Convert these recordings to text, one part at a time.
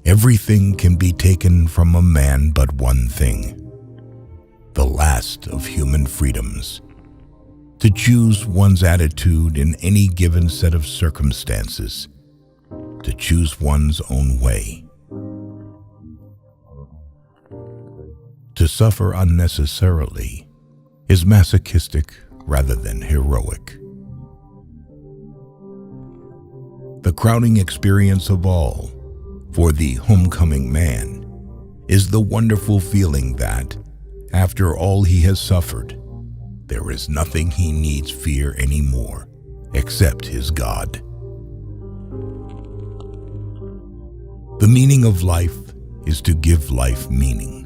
Everything can be taken from a man but one thing, the last of human freedoms, to choose one's attitude in any given set of circumstances, to choose one's own way. To suffer unnecessarily is masochistic rather than heroic. The crowning experience of all for the homecoming man is the wonderful feeling that, after all he has suffered, there is nothing he needs fear anymore except his God. The meaning of life is to give life meaning.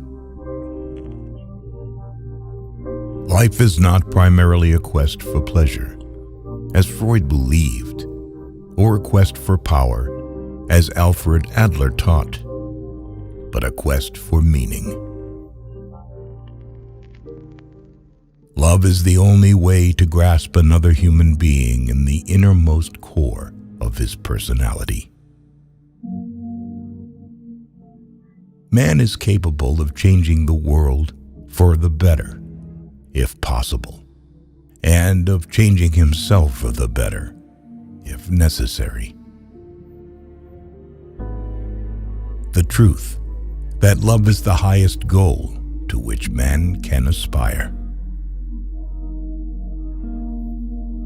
Life is not primarily a quest for pleasure, as Freud believed, or a quest for power, as Alfred Adler taught, but a quest for meaning. Love is the only way to grasp another human being in the innermost core of his personality. Man is capable of changing the world for the better, if possible, and of changing himself for the better, if necessary. The truth that love is the highest goal to which man can aspire.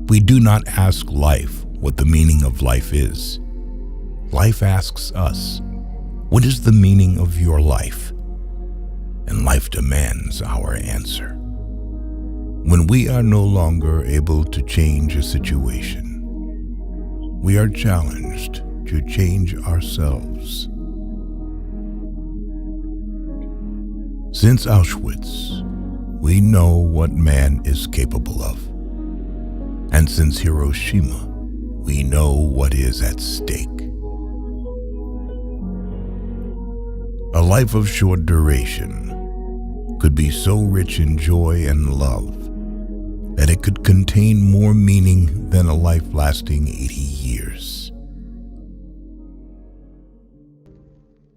We do not ask life what the meaning of life is. Life asks us, what is the meaning of your life? And life demands our answer. When we are no longer able to change a situation, we are challenged to change ourselves. Since Auschwitz, we know what man is capable of. And since Hiroshima, we know what is at stake. A life of short duration could be so rich in joy and love that it could contain more meaning than a life lasting 80 years.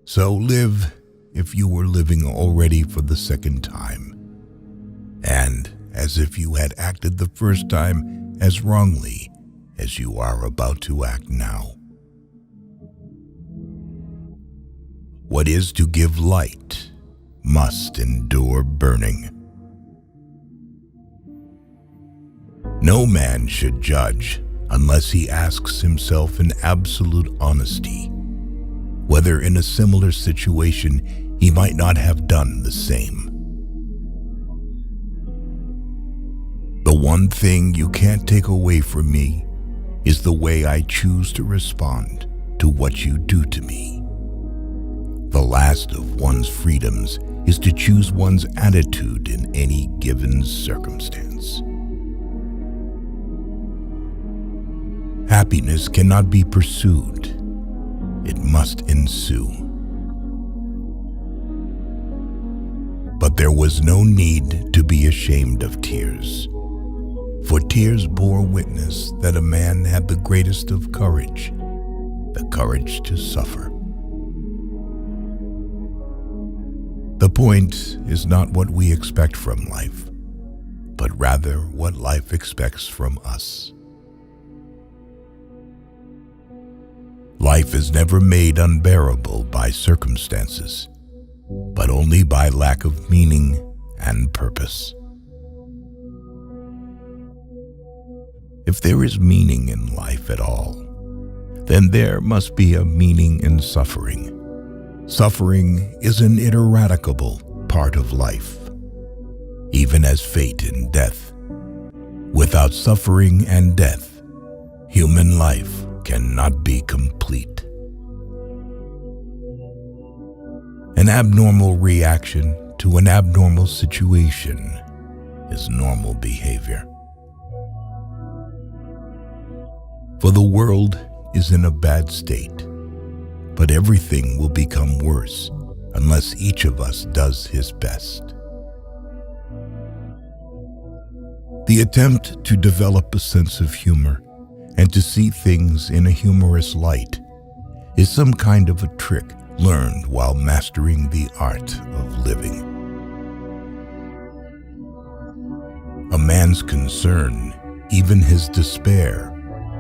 So live if you were living already for the second time, and as if you had acted the first time as wrongly as you are about to act now. What is to give light must endure burning. No man should judge unless he asks himself in absolute honesty whether in a similar situation he might not have done the same. The one thing you can't take away from me is the way I choose to respond to what you do to me. The last of one's freedoms is to choose one's attitude in any given circumstance. Happiness cannot be pursued. It must ensue. But there was no need to be ashamed of tears, for tears bore witness that a man had the greatest of courage, the courage to suffer. The point is not what we expect from life, but rather what life expects from us. Life is never made unbearable by circumstances, but only by lack of meaning and purpose. If there is meaning in life at all, then there must be a meaning in suffering. Suffering is an ineradicable part of life, even as fate and death. Without suffering and death, human life cannot be complete. An abnormal reaction to an abnormal situation is normal behavior. For the world is in a bad state, but everything will become worse unless each of us does his best. The attempt to develop a sense of humor and to see things in a humorous light is some kind of a trick learned while mastering the art of living. A man's concern, even his despair,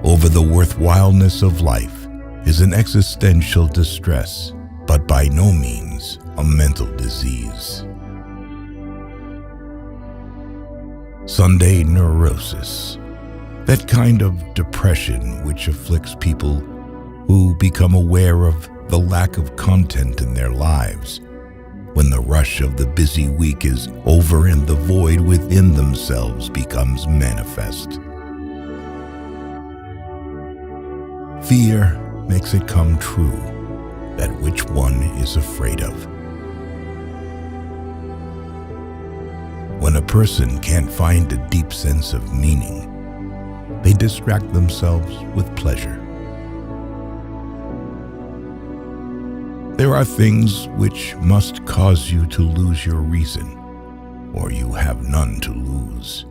over the worthwhileness of life is an existential distress, but by no means a mental disease. Sunday neurosis, that kind of depression which afflicts people who become aware of the lack of content in their lives when the rush of the busy week is over and the void within themselves becomes manifest. Fear makes it come true, that which one is afraid of. When a person can't find a deep sense of meaning, they distract themselves with pleasure. There are things which must cause you to lose your reason, or you have none to lose.